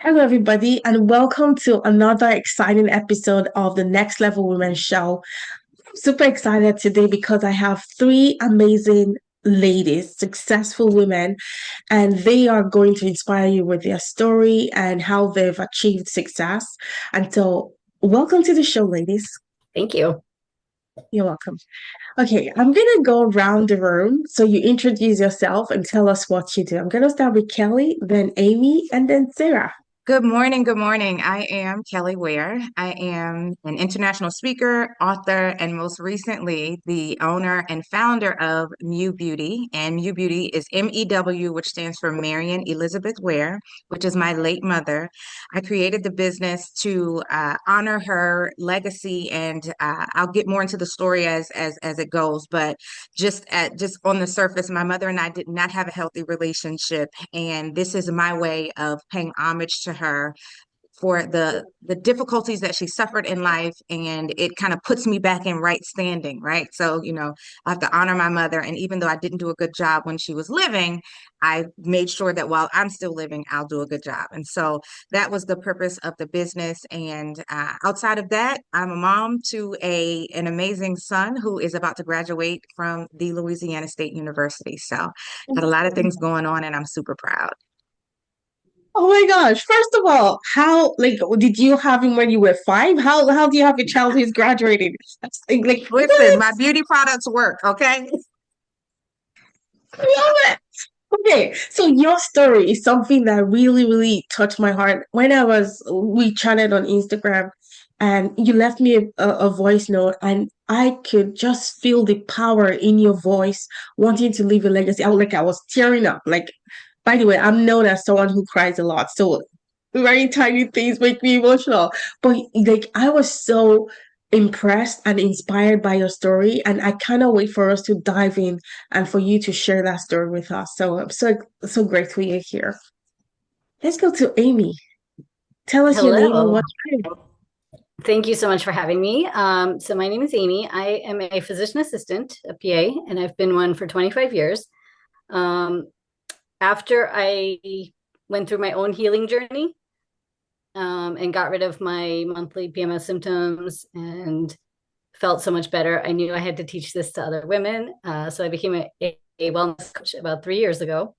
Hello, everybody, and welcome to another exciting episode of the Next Level Women Show. I'm super excited today because I have three amazing ladies, successful women, and they are going to inspire you with their story and how they've achieved success. And so, welcome to the show, ladies. Thank you. You're welcome. Okay, I'm gonna go around the room so you introduce yourself and tell us what you do. I'm gonna start with Kelli, then Amy, and then Sarah. Good morning. Good morning. I am Kelli Ware. I am an international speaker, author, and most recently the owner and founder of Mew Beauty. And Mew Beauty is MEW, which stands for Marion Elizabeth Ware, which is my late mother. I created the business to honor her legacy, and I'll get more into the story as it goes. But just on the surface, my mother and I did not have a healthy relationship, and this is my way of paying homage to her for the difficulties that she suffered in life, and it kind of puts me back in right standing, right? So, I have to honor my mother, and even though I didn't do a good job when she was living, I made sure that while I'm still living, I'll do a good job. And so that was the purpose of the business. And outside of that, I'm a mom to an amazing son who is about to graduate from the Louisiana State University. So got a lot of things going on, and I'm super proud. Oh my gosh. First of all, how did you have him when you were five? How do you have a child who's graduating? Listen, my What? beauty products work, okay? I love it. Okay, so your story is something that really, really touched my heart. We chatted on Instagram and you left me a voice note, and I could just feel the power in your voice wanting to leave a legacy. I was tearing up. Like, by the way, I'm known as someone who cries a lot. So very tiny things make me emotional. But like, I was so impressed and inspired by your story, and I cannot wait for us to dive in and for you to share that story with us. So I'm so grateful you're here. Let's go to Amy. Tell us your name and Hello. what you do. Thank you so much for having me. So my name is Amy. I am a physician assistant, a PA, and I've been one for 25 years. Um, After I went through my own healing journey, and got rid of my monthly PMS symptoms and felt so much better, I knew I had to teach this to other women. So I became a wellness coach about 3 years ago.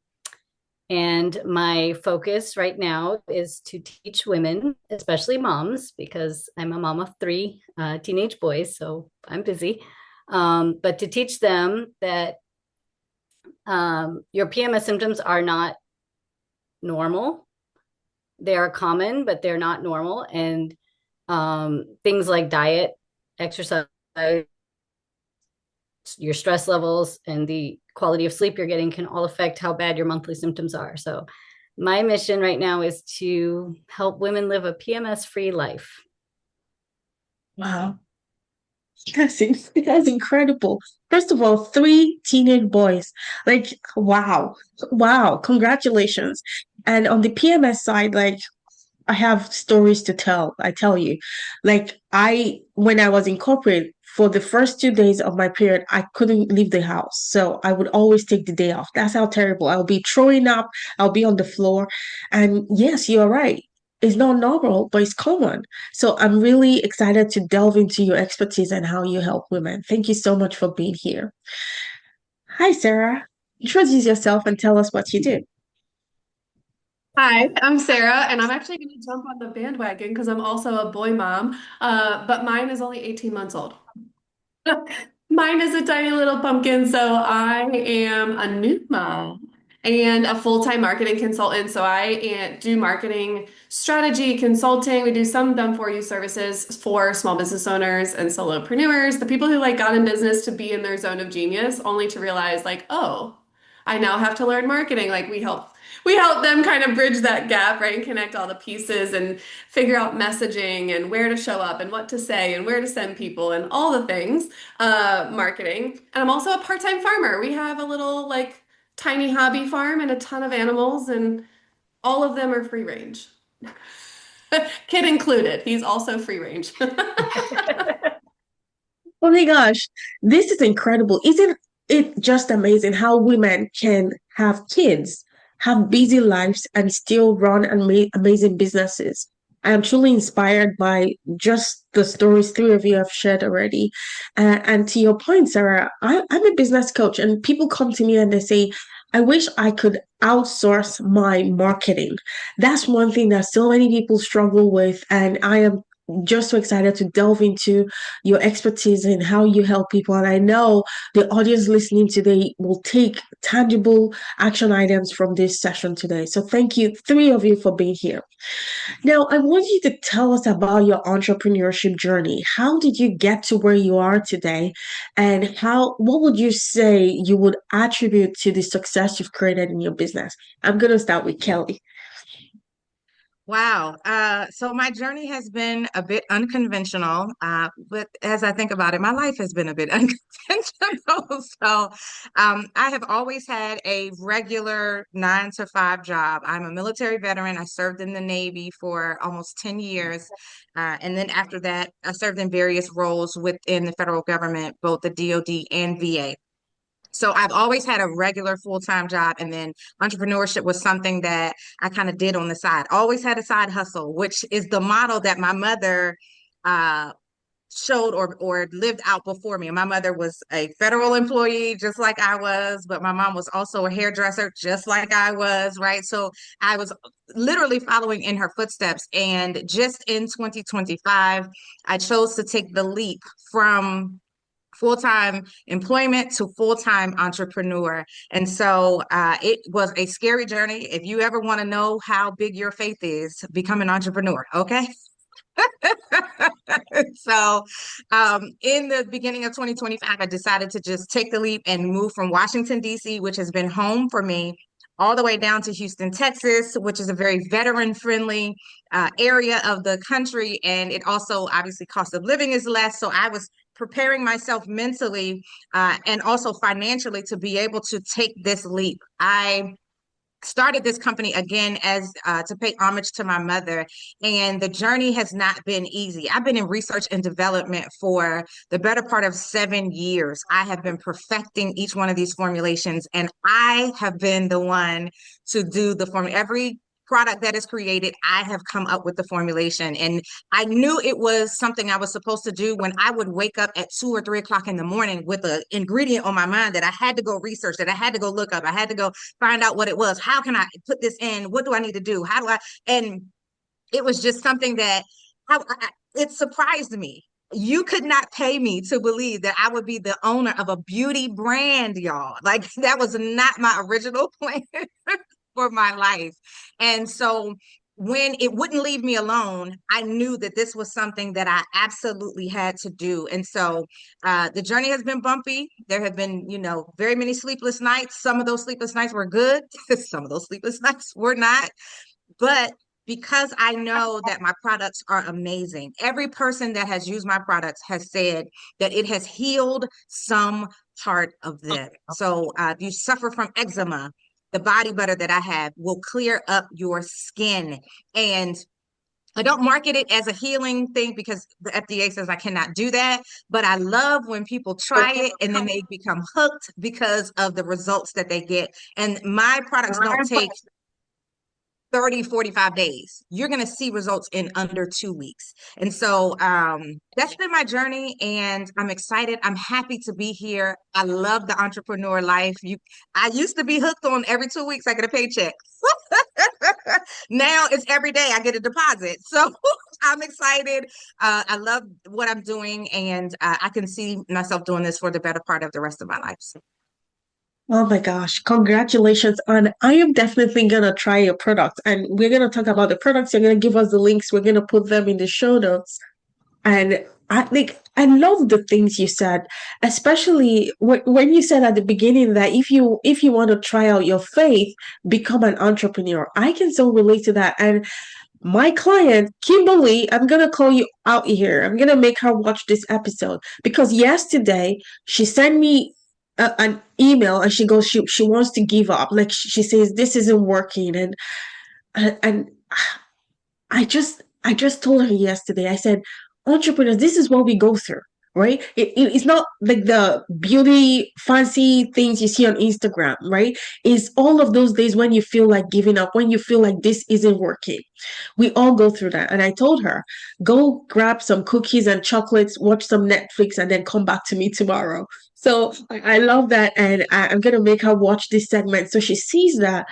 And my focus right now is to teach women, especially moms, because I'm a mom of three teenage boys, so I'm busy. But to teach them that your PMS symptoms are not normal. They are common, but they're not normal. And things like diet, exercise, your stress levels, and the quality of sleep you're getting can all affect how bad your monthly symptoms are. So my mission right now is to help women live a PMS-free life. Wow. That's incredible. First of all, three teenage boys. Like, wow. Wow. Congratulations. And on the PMS side, like, I have stories to tell. I tell you, when I was in corporate, for the first 2 days of my period, I couldn't leave the house. So I would always take the day off. That's how terrible. I'll be throwing up. I'll be on the floor. And yes, you're right. It's not normal, but it's common. So I'm really excited to delve into your expertise and how you help women. Thank you so much for being here. Hi, Sarah. Introduce yourself and tell us what you do. Hi, I'm Sarah, and I'm actually going to jump on the bandwagon because I'm also a boy mom, but mine is only 18 months old. Mine is a tiny little pumpkin, so I am a new mom and a full-time marketing consultant. So I do marketing strategy consulting. We do some done-for-you services for small business owners and solopreneurs, the people who like got in business to be in their zone of genius, only to realize like, oh, I now have to learn marketing. Like we help them kind of bridge that gap, right? And connect all the pieces and figure out messaging and where to show up and what to say and where to send people and all the things, marketing. And I'm also a part-time farmer. We have a little like tiny hobby farm and a ton of animals, and all of them are free range. Kid included. He's also free range. Oh my gosh, this is incredible. Isn't it just amazing how women can have kids have busy lives and still run amazing businesses. I am truly inspired by just the stories three of you have shared already. And to your point, Sarah, I'm a business coach, and people come to me and they say, I wish I could outsource my marketing. That's one thing that so many people struggle with. And I am just so excited to delve into your expertise and how you help people. And I know the audience listening today will take tangible action items from this session today. So thank you, three of you, for being here. Now, I want you to tell us about your entrepreneurship journey. How did you get to where you are today? And what would you say you would attribute to the success you've created in your business? I'm going to start with Kelli. Wow. So my journey has been a bit unconventional, but as I think about it, my life has been a bit unconventional. So I have always had a regular 9 to 5 job. I'm a military veteran. I served in the Navy for almost 10 years. And then after that, I served in various roles within the federal government, both the DoD and VA. So I've always had a regular full-time job, and then entrepreneurship was something that I kind of did on the side. Always had a side hustle, which is the model that my mother uh, showed or lived out before me. And my mother was a federal employee, just like I was, but my mom was also a hairdresser, just like I was, right? So I was literally following in her footsteps. And just in 2025, I chose to take the leap from full-time employment to full-time entrepreneur. And so it was a scary journey. If you ever want to know how big your faith is, become an entrepreneur, okay? So in the beginning of 2025, I decided to just take the leap and move from Washington, D.C., which has been home for me, all the way down to Houston, Texas, which is a very veteran-friendly area of the country. And it also, obviously, cost of living is less. So I was preparing myself mentally and also financially to be able to take this leap. I started this company again as to pay homage to my mother, and the journey has not been easy. I've been in research and development for the better part of 7 years. I have been perfecting each one of these formulations, and I have been the one to do the formula. Every product that is created, I have come up with the formulation. And I knew it was something I was supposed to do when I would wake up at 2 or 3 o'clock in the morning with an ingredient on my mind that I had to go research, that I had to go look up, I had to go find out what it was. How can I put this in? What do I need to do? How do I? And it was just something that it surprised me. You could not pay me to believe that I would be the owner of a beauty brand, y'all. Like that was not my original plan for my life. And so when it wouldn't leave me alone, I knew that this was something that I absolutely had to do. And so the journey has been bumpy. There have been, very many sleepless nights. Some of those sleepless nights were good. Some of those sleepless nights were not. But because I know that my products are amazing, every person that has used my products has said that it has healed some part of them. So if you suffer from eczema, the body butter that I have will clear up your skin. And I don't market it as a healing thing because the FDA says I cannot do that. But I love when people try it and then they become hooked because of the results that they get. And my products don't take 30, 45 days. You're going to see results in under 2 weeks. And so that's been my journey, and I'm excited. I'm happy to be here. I love the entrepreneur life. I used to be hooked on every 2 weeks I get a paycheck. Now it's every day I get a deposit. So I'm excited. I love what I'm doing, and I can see myself doing this for the better part of the rest of my life. Oh my gosh, congratulations. And I am definitely going to try your product. And we're going to talk about the products. You're going to give us the links. We're going to put them in the show notes. And I think I love the things you said, especially when you said at the beginning that if you want to try out your faith, become an entrepreneur. I can so relate to that. And my client, Kimberly, I'm going to call you out here. I'm going to make her watch this episode because yesterday she sent me an email and she goes, she wants to give up. Like she says, this isn't working. And I just told her yesterday, I said, entrepreneurs, this is what we go through, right? It's not like the beauty fancy things you see on Instagram, right? It's all of those days when you feel like giving up, when you feel like this isn't working. We all go through that. And I told her, go grab some cookies and chocolates, watch some Netflix, and then come back to me tomorrow. So I love that. And I'm going to make her watch this segment so she sees that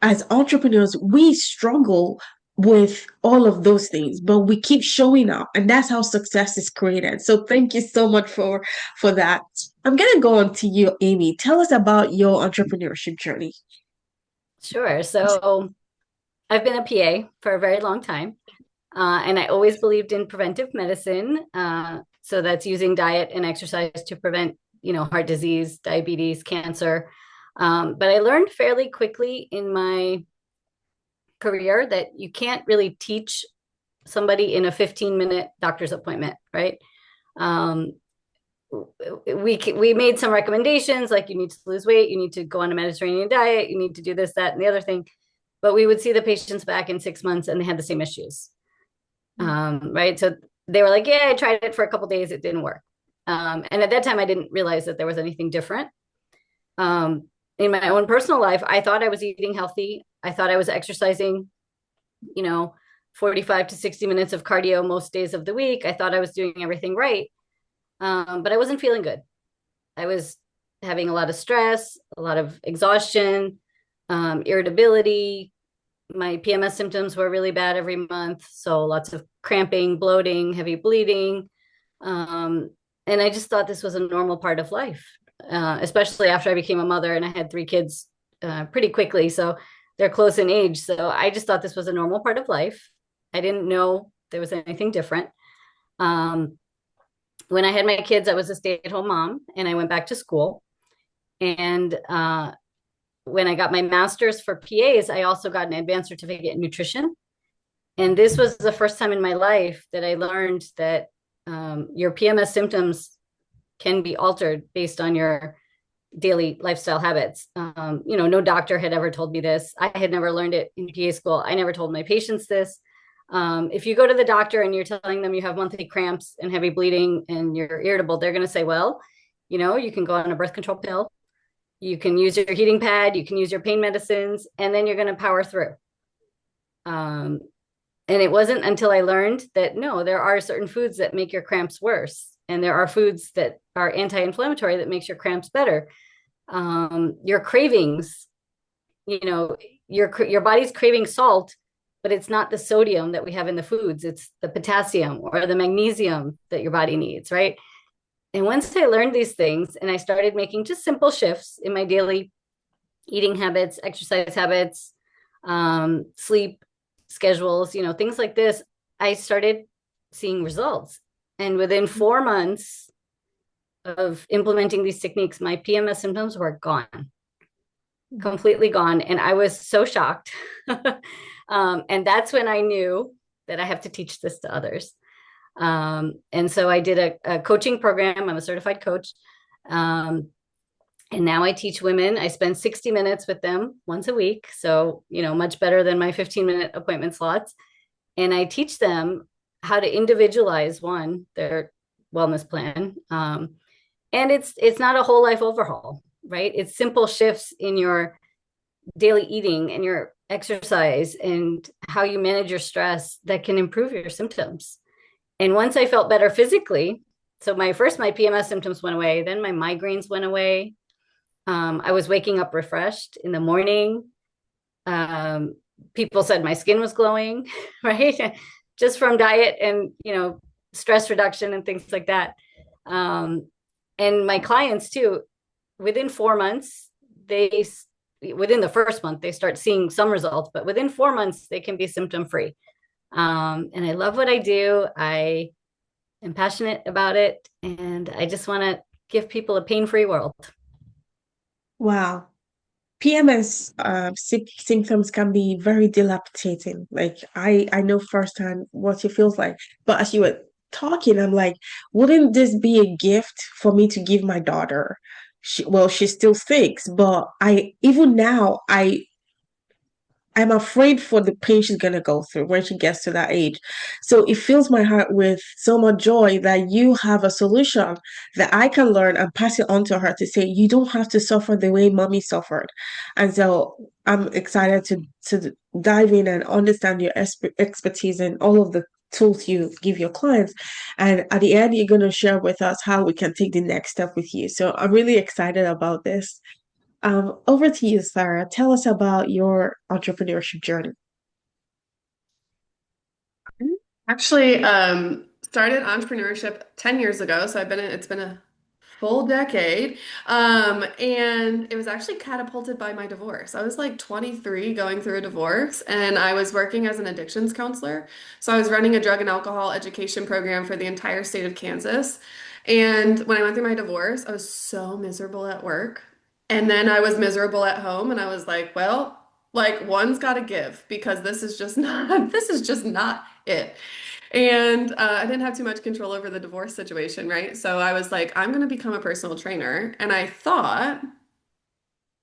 as entrepreneurs, we struggle with all of those things, but we keep showing up, and that's how success is created. So thank you so much for that. I'm gonna go on to you, Amy. Tell us about your entrepreneurship journey. Sure. So I've been a PA for a very long time, and I always believed in preventive medicine. So that's using diet and exercise to prevent, heart disease, diabetes, cancer. But I learned fairly quickly in my career that you can't really teach somebody in a 15-minute doctor's appointment, right? We made some recommendations, like you need to lose weight, you need to go on a Mediterranean diet, you need to do this, that, and the other thing. But we would see the patients back in 6 months and they had the same issues, right? So they were like, yeah, I tried it for a couple of days, it didn't work. And at that time, I didn't realize that there was anything different. In my own personal life, I thought I was eating healthy. I thought I was exercising, 45 to 60 minutes of cardio most days of the week. I thought I was doing everything right. But I wasn't feeling good. I was having a lot of stress, a lot of exhaustion, irritability. My PMS symptoms were really bad every month. So lots of cramping, bloating, heavy bleeding. And I just thought this was a normal part of life, especially after I became a mother and I had 3 kids pretty quickly. So they're close in age. So I just thought this was a normal part of life. I didn't know there was anything different. When I had my kids, I was a stay-at-home mom and I went back to school. And when I got my master's for PAs, I also got an advanced certificate in nutrition. And this was the first time in my life that I learned that your PMS symptoms can be altered based on your daily lifestyle habits. No doctor had ever told me this. I had never learned it in PA school. I never told my patients this. If you go to the doctor and you're telling them you have monthly cramps and heavy bleeding and you're irritable, they're going to say, well, you can go on a birth control pill. You can use your heating pad. You can use your pain medicines, and then you're going to power through. And it wasn't until I learned that, no, there are certain foods that make your cramps worse. And there are foods that are anti-inflammatory that makes your cramps better. Your cravings, your body's craving salt, but it's not the sodium that we have in the foods. It's the potassium or the magnesium that your body needs, right? And once I learned these things and I started making just simple shifts in my daily eating habits, exercise habits, sleep schedules, things like this, I started seeing results. And within 4 months of implementing these techniques, my PMS symptoms were gone, completely gone. And I was so shocked. And that's when I knew that I have to teach this to others. And so I did a coaching program. I'm a certified coach. And now I teach women. I spend 60 minutes with them once a week. So, much better than my 15-minute appointment slots. And I teach them how to individualize their wellness plan. And it's not a whole life overhaul, right? It's simple shifts in your daily eating and your exercise and how you manage your stress that can improve your symptoms. And once I felt better physically, so my PMS symptoms went away, then my migraines went away. I was waking up refreshed in the morning. People said my skin was glowing, right? Just from diet and, stress reduction and things like that. And my clients too, within 4 months, within the first month, they start seeing some results, but within 4 months, they can be symptom-free. And I love what I do. I am passionate about it. And I just want to give people a pain-free world. Wow. PMS symptoms can be very dilapidating. Like I know firsthand what it feels like. But as you were talking, I'm like, wouldn't this be a gift for me to give my daughter? She's still 6, but even now, I'm afraid for the pain she's gonna go through when she gets to that age. So it fills my heart with so much joy that you have a solution that I can learn and pass it on to her to say, you don't have to suffer the way mommy suffered. And so I'm excited to dive in and understand your expertise and all of the tools you give your clients. And at the end, you're going to share with us how we can take the next step with you. So I'm really excited about this. Over to you, Sarah. Tell us about your entrepreneurship journey. Actually, started entrepreneurship 10 years ago, so it's been a full decade. And it was actually catapulted by my divorce. I was like 23 going through a divorce, and I was working as an addictions counselor. So I was running a drug and alcohol education program for the entire state of Kansas. And when I went through my divorce, I was so miserable at work. And then I was miserable at home, and I was like, well, like one's got to give because this is just not this is just not it. And I didn't have too much control over the divorce situation, right? So I was like, I'm going to become a personal trainer. And I thought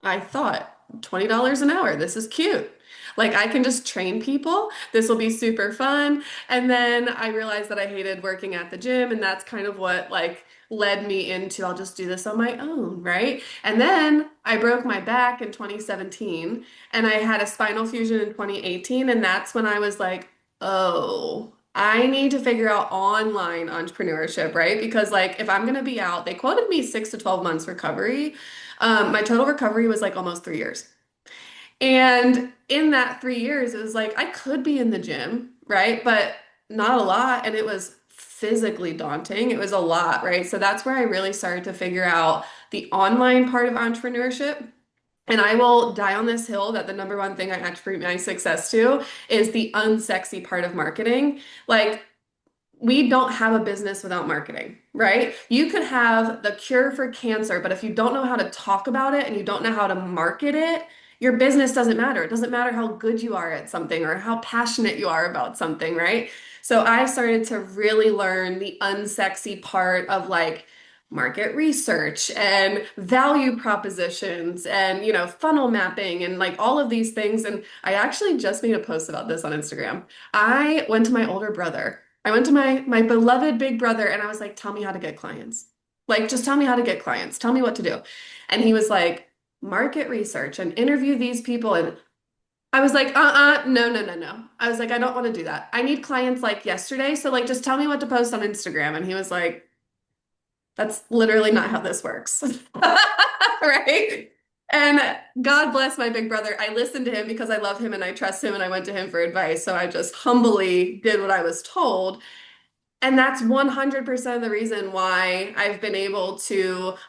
$20 an hour, this is cute. Like I can just train people. This will be super fun. And then I realized that I hated working at the gym, and that's kind of what like led me into I'll just do this on my own, right? And then I broke my back in 2017 and I had a spinal fusion in 2018, and that's when I was like, "Oh, I need to figure out online entrepreneurship, right? Because like if I'm gonna be out, they quoted me 6 to 12 months recovery. My total recovery was like almost 3 years. And in that 3 years, it was like I could be in the gym, right? But not a lot. And it was physically daunting. It was a lot, right? So that's where I really started to figure out the online part of entrepreneurship. And I will die on this hill that the number one thing I attribute my success to is the unsexy part of marketing. Like we don't have a business without marketing, right? You could have the cure for cancer, but if you don't know how to talk about it and you don't know how to market it, your business doesn't matter. It doesn't matter how good you are at something or how passionate you are about something, right? So I started to really learn the unsexy part of like market research and value propositions and funnel mapping and like all of these things. And I actually just made a post about this on Instagram. I went to my older brother. I went to my beloved big brother and I was like, tell me how to get clients. Like, just tell me how to get clients. Tell me what to do. And he was like, market research and interview these people. And I was like, no, no, no, no. I was like, I don't want to do that. I need clients like yesterday. So like, just tell me what to post on Instagram. And he was like, that's literally not how this works. Right? And God bless my big brother. I listened to him because I love him and I trust him and I went to him for advice. So I just humbly did what I was told. And that's 100% of the reason why I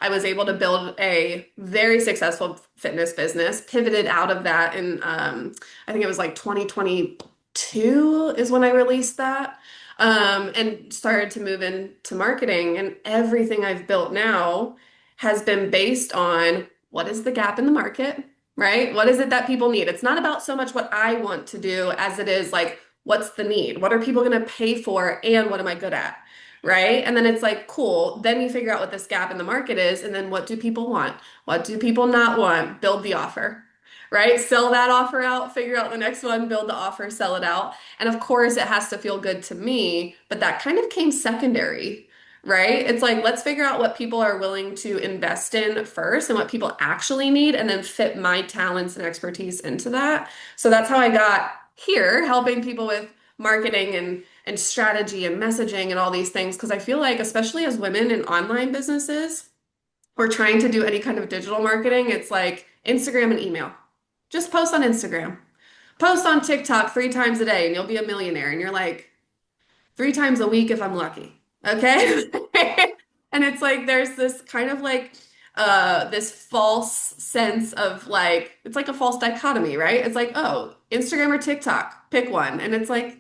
was able to build a very successful fitness business, pivoted out of that in, I think it was like 2022 is when I released that, and started to move into marketing. And everything I've built now has been based on what is the gap in the market, right? What is it that people need? It's not about so much what I want to do as it is like, what's the need? What are people going to pay for? And what am I good at? Right. And then it's like, cool. Then you figure out what this gap in the market is. And then what do people want? What do people not want? Build the offer, right? Sell that offer out, figure out the next one, build the offer, sell it out. And of course, it has to feel good to me, but that kind of came secondary. Right? It's like, let's figure out what people are willing to invest in first and what people actually need, and then fit my talents and expertise into that. So that's how I got here helping people with marketing and strategy and messaging and all these things because I feel like especially as women in online businesses or trying to do any kind of digital marketing, it's like Instagram and email. Just post on Instagram. Post on TikTok 3 times a day and you'll be a millionaire. And you're like, 3 times a week if I'm lucky. Okay. And it's like there's this kind of like this false sense of like it's like a false dichotomy, right? It's like, oh, Instagram or TikTok, pick one. And it's like,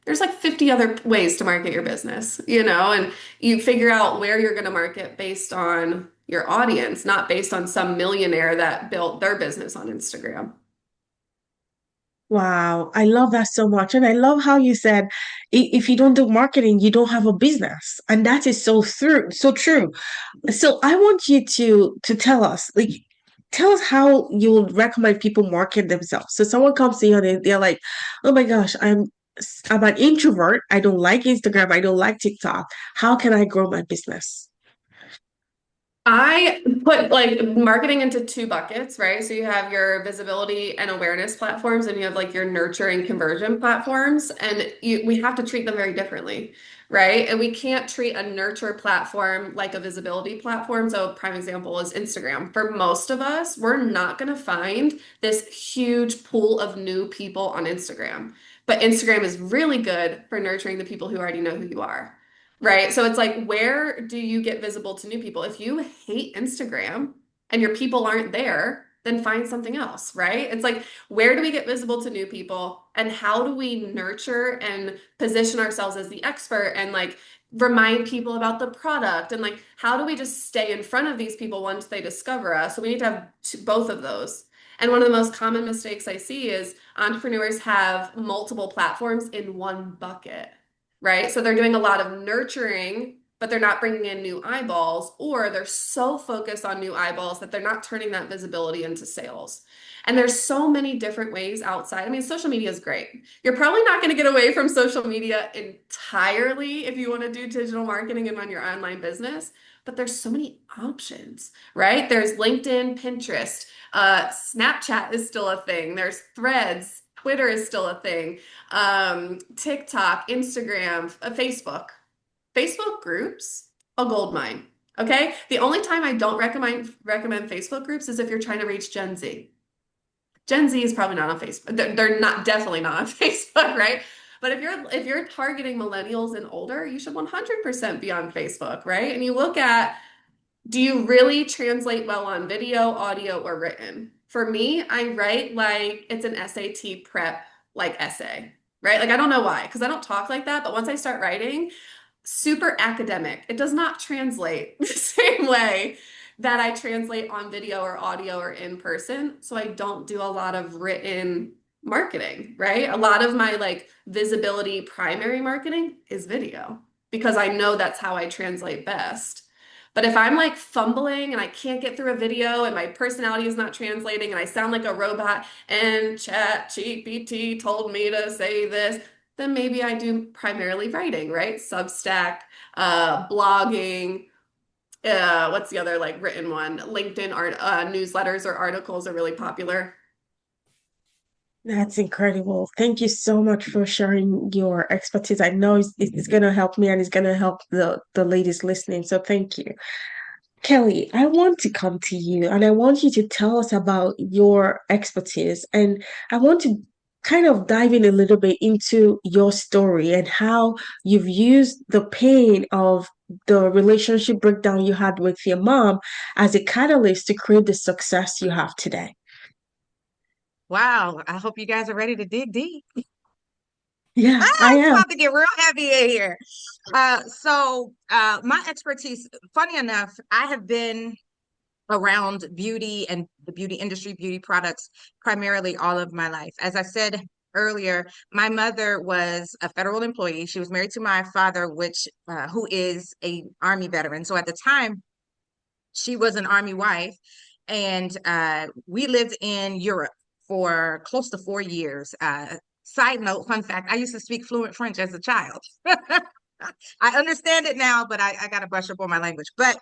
there's like 50 other ways to market your business, and you figure out where you're going to market based on your audience, not based on some millionaire that built their business on Instagram. Wow, I love that so much. And I love how you said if you don't do marketing, you don't have a business. And that is so true. So I want you to tell us, like, tell us how you would recommend people market themselves. So someone comes to you and they're like, "Oh my gosh, I'm an introvert. I don't like Instagram. I don't like TikTok. How can I grow my business?" I put like marketing into two buckets, right? So you have your visibility and awareness platforms, and you have like your nurture and conversion platforms, and we have to treat them very differently, right? And we can't treat a nurture platform like a visibility platform. So, prime example is Instagram. For most of us, we're not going to find this huge pool of new people on Instagram, but Instagram is really good for nurturing the people who already know who you are. Right. So it's like, where do you get visible to new people? If you hate Instagram and your people aren't there, then find something else, right? It's like, where do we get visible to new people and how do we nurture and position ourselves as the expert and like remind people about the product and like, how do we just stay in front of these people once they discover us? So we need to have both of those. And one of the most common mistakes I see is entrepreneurs have multiple platforms in one bucket, right? So they're doing a lot of nurturing, but they're not bringing in new eyeballs, or they're so focused on new eyeballs that they're not turning that visibility into sales. And there's so many different ways outside. I mean, social media is great. You're probably not going to get away from social media entirely if you want to do digital marketing and run your online business, but there's so many options, right? There's LinkedIn, Pinterest, Snapchat is still a thing. There's Threads, Twitter is still a thing, TikTok, Instagram, Facebook groups, a gold mine. Okay. The only time I don't recommend Facebook groups is if you're trying to reach Gen Z. Gen Z is probably not on Facebook. They're not definitely not on Facebook, right? But if you're targeting millennials and older, you should 100% be on Facebook, right? And you look at, do you really translate well on video, audio, or written? For me, I write like it's an SAT prep like essay, right? Like I don't know why, because I don't talk like that, but once I start writing, super academic. It does not translate the same way that I translate on video or audio or in person. So I don't do a lot of written marketing, right? A lot of my like visibility primary marketing is video because I know that's how I translate best. But if I'm like fumbling and I can't get through a video and my personality is not translating and I sound like a robot and Chat GPT told me to say this, then maybe I do primarily writing, right? Substack, blogging. What's the other like written one? LinkedIn art, newsletters or articles are really popular. That's incredible. Thank you so much for sharing your expertise. I know it's going to help me and it's going to help the ladies listening. So thank you. Kelly, I want to come to you and I want you to tell us about your expertise. And I want to kind of dive in a little bit into your story and how you've used the pain of the relationship breakdown you had with your mom as a catalyst to create the success you have today. Wow, I hope you guys are ready to dig deep. Yeah, I It's am. about to get real heavy in here. My expertise, funny enough, I have been around beauty and the beauty industry, beauty products, primarily all of my life. As I said earlier, my mother was a federal employee. She was married to my father, who is a Army veteran. So at the time, she was an Army wife, and we lived in Europe for close to 4 years. Side note, fun fact, I used to speak fluent French as a child. I understand it now, but I got to brush up on my language. But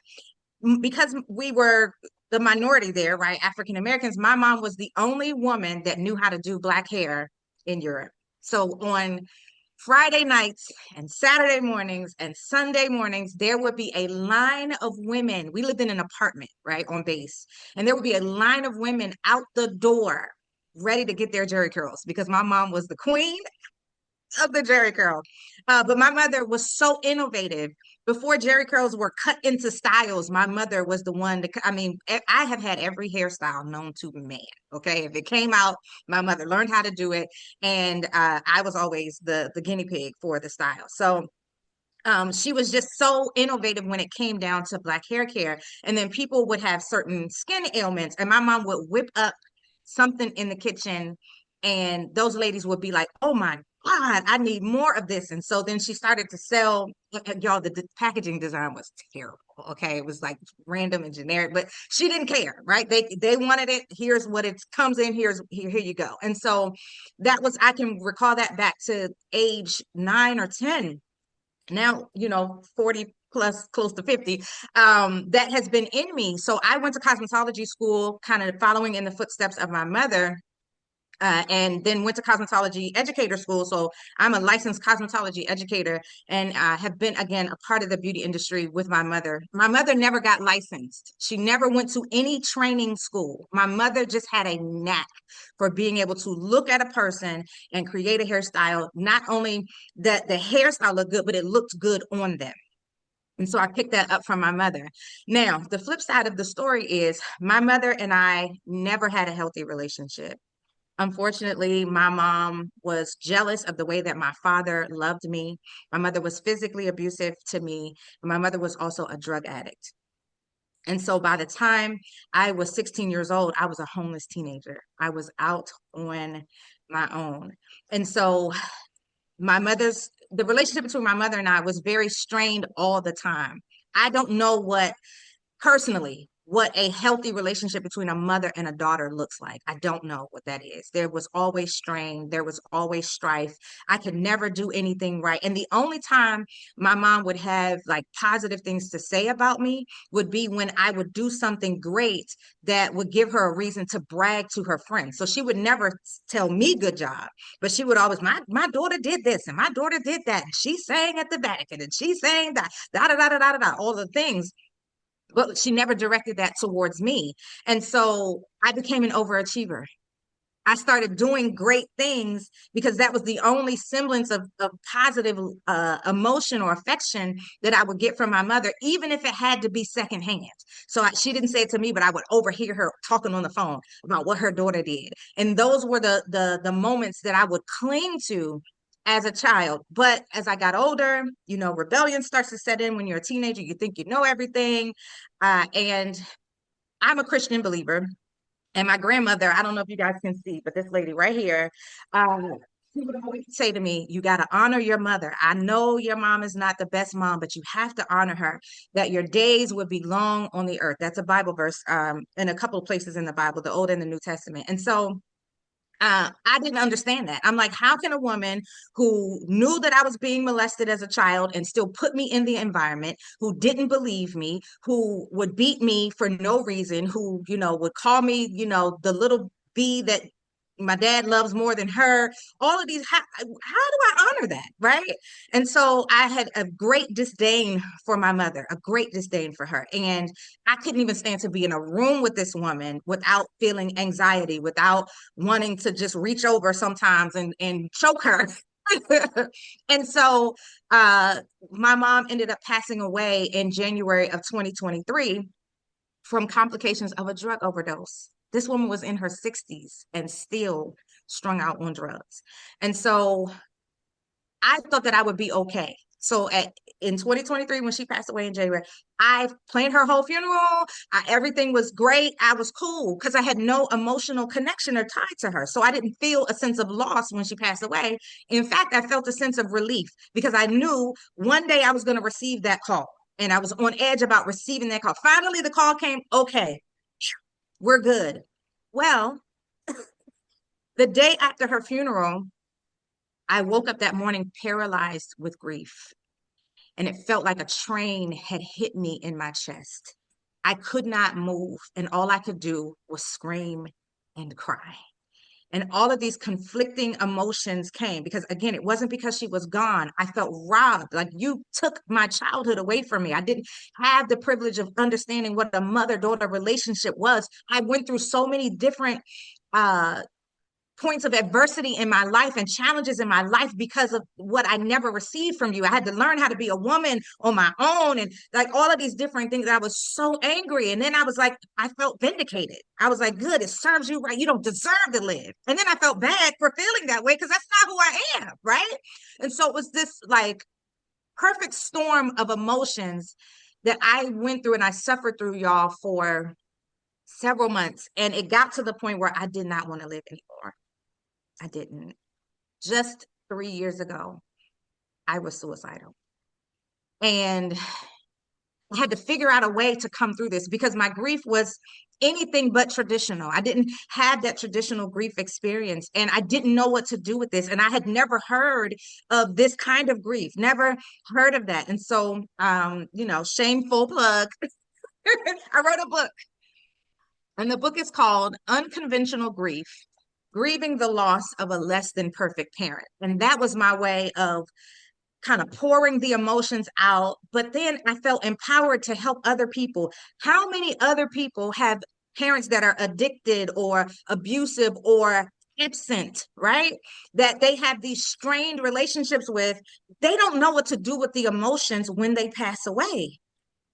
because we were the minority there, right? African Americans, my mom was the only woman that knew how to do black hair in Europe. So on Friday nights and Saturday mornings and Sunday mornings, there would be a line of women. We lived in an apartment, right, on base. And there would be a line of women out the door ready to get their jerry curls because my mom was the queen of the jerry curl. But my mother was so innovative. Before jerry curls were cut into styles, my mother was the one to, I mean, I have had every hairstyle known to man. Okay. If it came out, my mother learned how to do it. And I was always the guinea pig for the style. So she was just so innovative when it came down to black hair care. And then people would have certain skin ailments, and my mom would whip up something in the kitchen, and those ladies would be like, "Oh my God, I need more of this. And so then she started to sell, y'all, the packaging design was terrible. Okay. It was like random and generic, but she didn't care, right? They wanted it. Here's what it comes in. Here you go. And so that was, I can recall that back to age 9 or 10. Now, 40 plus, close to 50, that has been in me. So I went to cosmetology school, kind of following in the footsteps of my mother, and then went to cosmetology educator school. So I'm a licensed cosmetology educator, and have been, again, a part of the beauty industry with my mother. My mother never got licensed. She never went to any training school. My mother just had a knack for being able to look at a person and create a hairstyle. Not only that the hairstyle looked good, but it looked good on them. And so I picked that up from my mother. Now, the flip side of the story is my mother and I never had a healthy relationship. Unfortunately, my mom was jealous of the way that my father loved me. My mother was physically abusive to me. And my mother was also a drug addict. And so by the time I was 16 years old, I was a homeless teenager. I was out on my own. And so the relationship between my mother and I was very strained all the time. I don't know personally what a healthy relationship between a mother and a daughter looks like. I don't know what that is. There was always strain. There was always strife. I could never do anything right. And the only time my mom would have like positive things to say about me would be when I would do something great that would give her a reason to brag to her friends. So she would never tell me good job, but she would always, my daughter did this and my daughter did that. And she sang at the Vatican and she sang that, da da da da da da, all the things, but she never directed that towards me. And so I became an overachiever. I started doing great things because that was the only semblance of positive emotion or affection that I would get from my mother, even if it had to be secondhand. So she didn't say it to me, but I would overhear her talking on the phone about what her daughter did. And those were the moments that I would cling to as a child. But as I got older, rebellion starts to set in when you're a teenager. You think you know everything. And I'm a Christian believer. And my grandmother, I don't know if you guys can see, but this lady right here, she would always say to me, you got to honor your mother. I know your mom is not the best mom, but you have to honor her, that your days would be long on the earth. That's a Bible verse in a couple of places in the Bible, the Old and the New Testament. And so I didn't understand that. I'm like, how can a woman who knew that I was being molested as a child and still put me in the environment, who didn't believe me, who would beat me for no reason, who, would call me, the little bee that my dad loves more than her, all of these, how do I honor that? Right. And so I had a great disdain for my mother, a great disdain for her. And I couldn't even stand to be in a room with this woman without feeling anxiety, without wanting to just reach over sometimes and choke her. And so my mom ended up passing away in January of 2023 from complications of a drug overdose. This woman was in her 60s and still strung out on drugs. And so I thought that I would be okay. So in 2023, when she passed away in January, I planned her whole funeral. Everything was great. I was cool because I had no emotional connection or tie to her. So I didn't feel a sense of loss when she passed away. In fact, I felt a sense of relief because I knew one day I was going to receive that call. And I was on edge about receiving that call. Finally, the call came. Okay, we're good. Well, the day after her funeral, I woke up that morning paralyzed with grief, and it felt like a train had hit me in my chest. I could not move, and all I could do was scream and cry. And all of these conflicting emotions came because, again, it wasn't because she was gone. I felt robbed. Like, you took my childhood away from me. I didn't have the privilege of understanding what a mother-daughter relationship was. I went through so many different points of adversity in my life and challenges in my life because of what I never received from you. I had to learn how to be a woman on my own and like all of these different things. I was so angry. And then I was like, I felt vindicated. I was like, good, it serves you right. You don't deserve to live. And then I felt bad for feeling that way because that's not who I am. Right. And so it was this like perfect storm of emotions that I went through and I suffered through, y'all, for several months. And it got to the point where I did not want to live anymore. I didn't. Just 3 years ago, I was suicidal. And I had to figure out a way to come through this because my grief was anything but traditional. I didn't have that traditional grief experience and I didn't know what to do with this. And I had never heard of this kind of grief, never heard of that. And so, shameful plug, I wrote a book, and the book is called Unconventional Grief: Grieving the Loss of a Less Than Perfect Parent. And that was my way of kind of pouring the emotions out. But then I felt empowered to help other people. How many other people have parents that are addicted or abusive or absent, right? That they have these strained relationships with. They don't know what to do with the emotions when they pass away.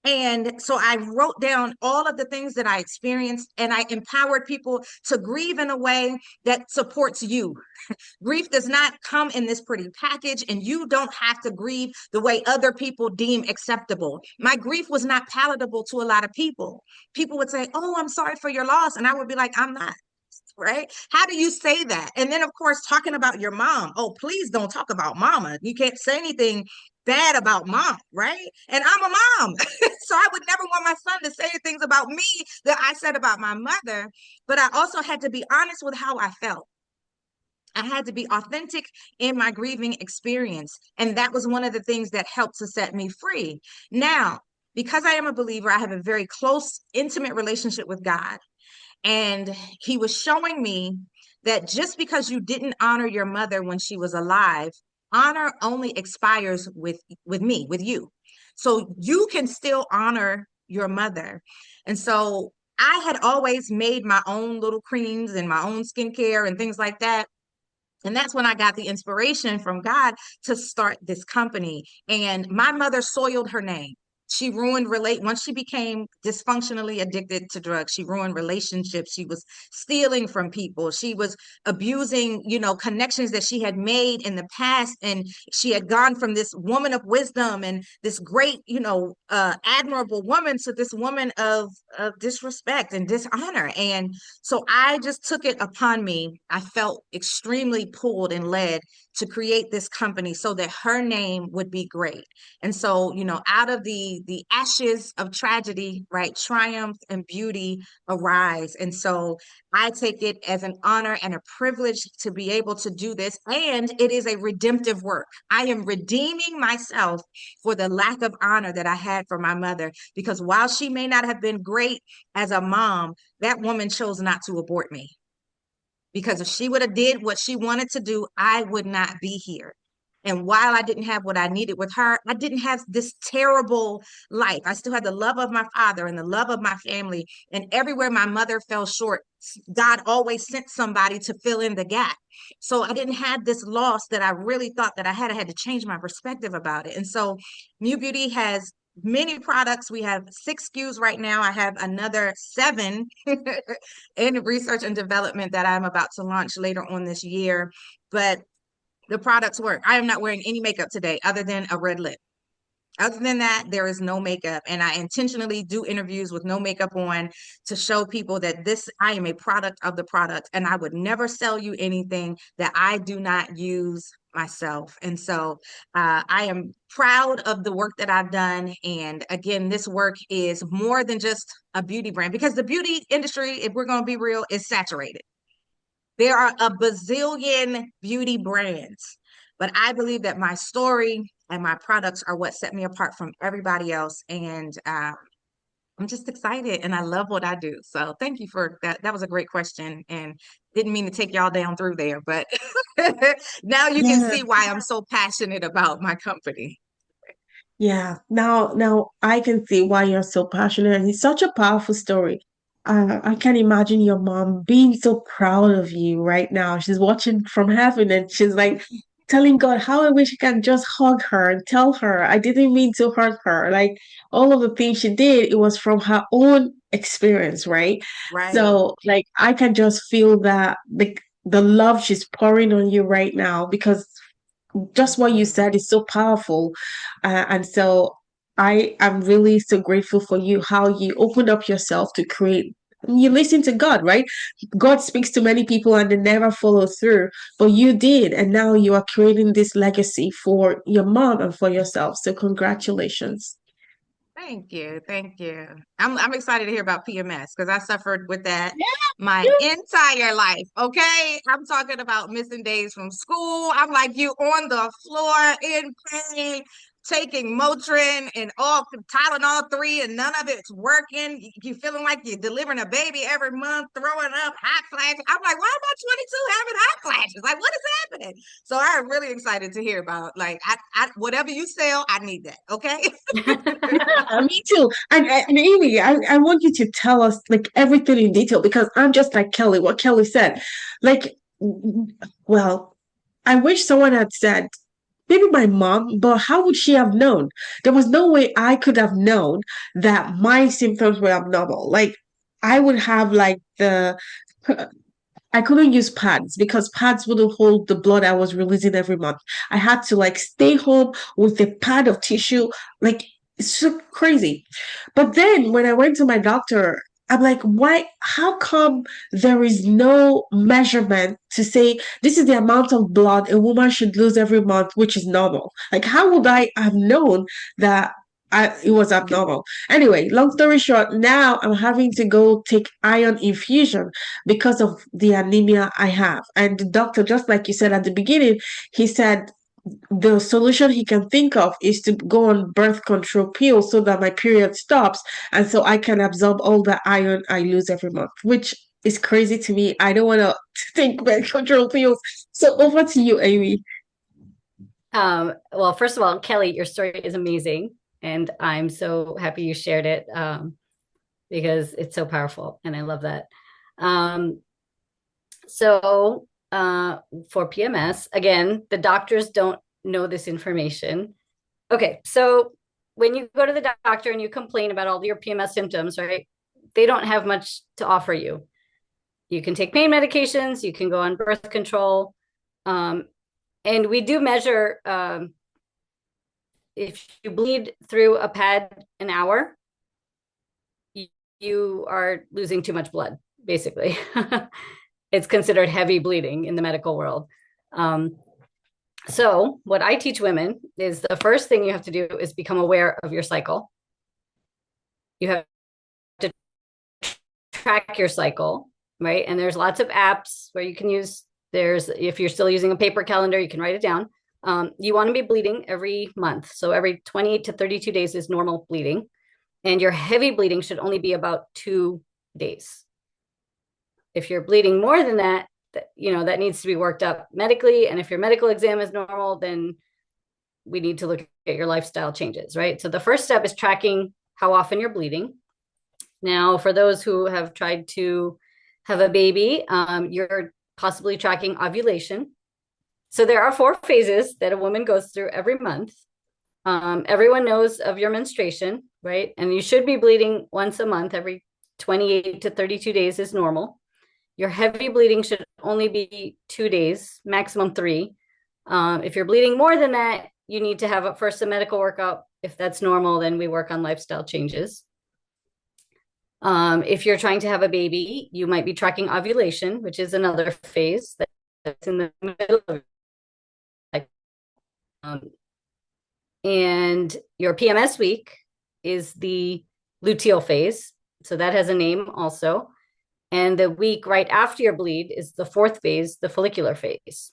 And so I wrote down all of the things that I experienced and I empowered people to grieve in a way that supports you. Grief does not come in this pretty package, and you don't have to grieve the way other people deem acceptable. My grief was not palatable to a lot of people. People would say, "Oh, I'm sorry for your loss." And I would be like, "I'm not." Right? How do you say that? And then, of course, talking about your mom. Oh, please don't talk about mama. You can't say anything bad about mom, right? And I'm a mom. So I would never want my son to say things about me that I said about my mother. But I also had to be honest with how I felt. I had to be authentic in my grieving experience. And that was one of the things that helped to set me free. Now, because I am a believer, I have a very close, intimate relationship with God. And he was showing me that just because you didn't honor your mother when she was alive, honor only expires with me, with you. So you can still honor your mother. And so I had always made my own little creams and my own skincare and things like that. And that's when I got the inspiration from God to start this company. And my mother soiled her name. She ruined once she became dysfunctionally addicted to drugs, she ruined relationships. She was stealing from people. She was abusing, connections that she had made in the past. And she had gone from this woman of wisdom and this great, admirable woman to this woman of disrespect and dishonor. And so I just took it upon me. I felt extremely pulled and led to create this company so that her name would be great. And so, out of the ashes of tragedy, right, triumph and beauty arise. And so I take it as an honor and a privilege to be able to do this. And it is a redemptive work. I am redeeming myself for the lack of honor that I had for my mother, because while she may not have been great as a mom, that woman chose not to abort me. Because if she would have did what she wanted to do, I would not be here. And while I didn't have what I needed with her, I didn't have this terrible life. I still had the love of my father and the love of my family. And everywhere my mother fell short, God always sent somebody to fill in the gap. So I didn't have this loss that I really thought that I had. I had to change my perspective about it. And so New Beauty has many products. We have 6 SKUs right now. I have another 7 in research and development that I'm about to launch later on this year. But the products work. I am not wearing any makeup today other than a red lip. Other than that, there is no makeup. And I intentionally do interviews with no makeup on to show people that I am a product of the product. And I would never sell you anything that I do not use myself. And so I am proud of the work that I've done. And again, this work is more than just a beauty brand, because the beauty industry, if we're going to be real, is saturated. There are a bazillion beauty brands, but I believe that my story and my products are what set me apart from everybody else. And I'm just excited and I love what I do. So thank you for that. That was a great question and didn't mean to take y'all down through there, but now you can Yeah. see why I'm so passionate about my company. Yeah, now I can see why you're so passionate, and it's such a powerful story. I can imagine your mom being so proud of you right now. She's watching from heaven, and she's like telling God how I wish I can just hug her and tell her I didn't mean to hurt her. Like all of the things she did, it was from her own experience, right? Right. So like I can just feel that the love she's pouring on you right now, because just what you said is so powerful. And so I am really so grateful for you, how you opened up yourself to create You listen to God, right? God speaks to many people and they never follow through, but you did, and now you are creating this legacy for your mom and for yourself. So congratulations. Thank you. Thank you. I'm excited to hear about PMS because I suffered with that my Yeah. entire life. Okay. I'm talking about missing days from school. I'm like you on the floor in pain, taking Motrin and all Tylenol 3, and none of it's working. You feeling like you're delivering a baby every month, throwing up hot flashes. I'm like, why am I 22 having hot flashes? Like, what is happening? So I'm really excited to hear about like I whatever you sell, I need that. Okay. Me too. And Amy, I want you to tell us like everything in detail because I'm just like Kelly, what Kelly said. Like, well, I wish someone had said, maybe my mom, but how would she have known? There was no way I could have known that my symptoms were abnormal. Like, I would have like I couldn't use pads because pads wouldn't hold the blood I was releasing every month. I had to like stay home with a pad of tissue. Like, it's so crazy. But then when I went to my doctor, I'm like, why? How come there is no measurement to say this is the amount of blood a woman should lose every month, which is normal? Like, how would I have known that it was abnormal? Anyway, long story short, now I'm having to go take iron infusion because of the anemia I have. And the doctor, just like you said at the beginning, he said the solution he can think of is to go on birth control pills so that my period stops and so I can absorb all the iron I lose every month, which is crazy to me. I don't want to take birth control pills. So over to you, Amy. Well, first of all, Kelly, your story is amazing. And I'm so happy you shared it because it's so powerful. And I love that. Um, so for PMS, again, the doctors don't know this information. Okay, so when you go to the doctor and you complain about all your PMS symptoms, right? They don't have much to offer you. You can take pain medications, you can go on birth control. And we do measure if you bleed through a pad an hour, you are losing too much blood, basically. It's considered heavy bleeding in the medical world. So what I teach women is the first thing you have to do is become aware of your cycle. You have to track your cycle, right? And there's lots of apps where you can use, if you're still using a paper calendar, you can write it down. You want to be bleeding every month. So every 28 to 32 days is normal bleeding. And your heavy bleeding should only be about 2 days. If you're bleeding more than that, that needs to be worked up medically. And if your medical exam is normal, then we need to look at your lifestyle changes, right? So the first step is tracking how often you're bleeding. Now, for those who have tried to have a baby, you're possibly tracking ovulation. So there are 4 phases that a woman goes through every month. Everyone knows of your menstruation, right? And you should be bleeding once a month. Every 28 to 32 days is normal. Your heavy bleeding should only be 2 days, maximum 3. If you're bleeding more than that, you need to have first a medical workup. If that's normal, then we work on lifestyle changes. If you're trying to have a baby, you might be tracking ovulation, which is another phase that's in the middle of and your PMS week is the luteal phase. So that has a name also. And the week right after your bleed is the 4th phase, the follicular phase.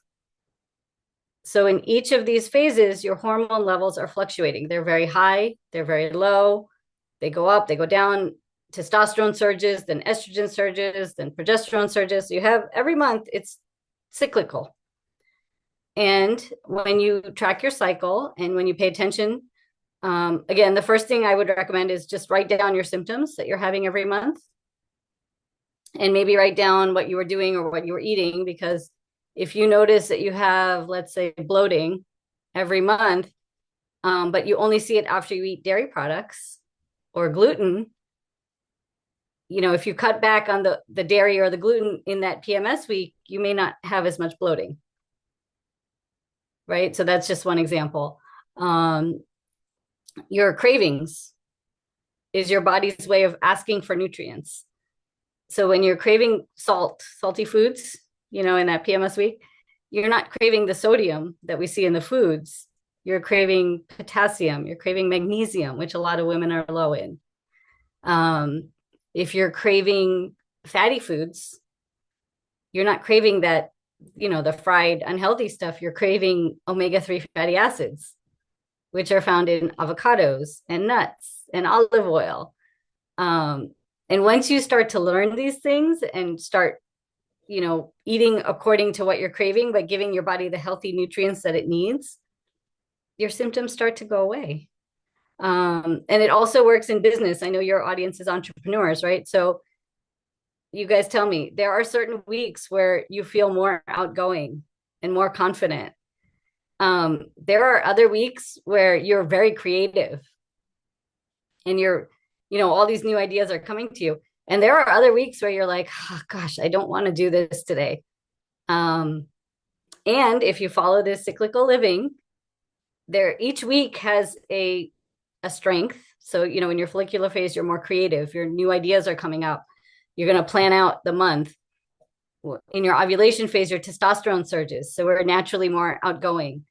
So in each of these phases, your hormone levels are fluctuating. They're very high, they're very low, they go up, they go down, testosterone surges, then estrogen surges, then progesterone surges. So you have every month, it's cyclical. And when you track your cycle and when you pay attention, again, the first thing I would recommend is just write down your symptoms that you're having every month. And maybe write down what you were doing or what you were eating, because if you notice that you have, let's say, bloating every month, but you only see it after you eat dairy products or gluten, if you cut back on the dairy or the gluten in that PMS week, you may not have as much bloating. Right? So that's just one example. Your cravings is your body's way of asking for nutrients. So when you're craving salty foods, in that PMS week, you're not craving the sodium that we see in the foods. You're craving potassium, you're craving magnesium, which a lot of women are low in. If you're craving fatty foods, you're not craving that, the fried unhealthy stuff. You're craving omega-3 fatty acids, which are found in avocados and nuts and olive oil. And once you start to learn these things and start, eating according to what you're craving, but giving your body the healthy nutrients that it needs, your symptoms start to go away. And it also works in business. I know your audience is entrepreneurs, right? So you guys tell me, there are certain weeks where you feel more outgoing and more confident. There are other weeks where you're very creative and all these new ideas are coming to you. And there are other weeks where you're like, oh, gosh, I don't want to do this today. And if you follow this cyclical living, each week has a strength. So, in your follicular phase, you're more creative. Your new ideas are coming up. You're going to plan out the month. In your ovulation phase, your testosterone surges. So we're naturally more outgoing.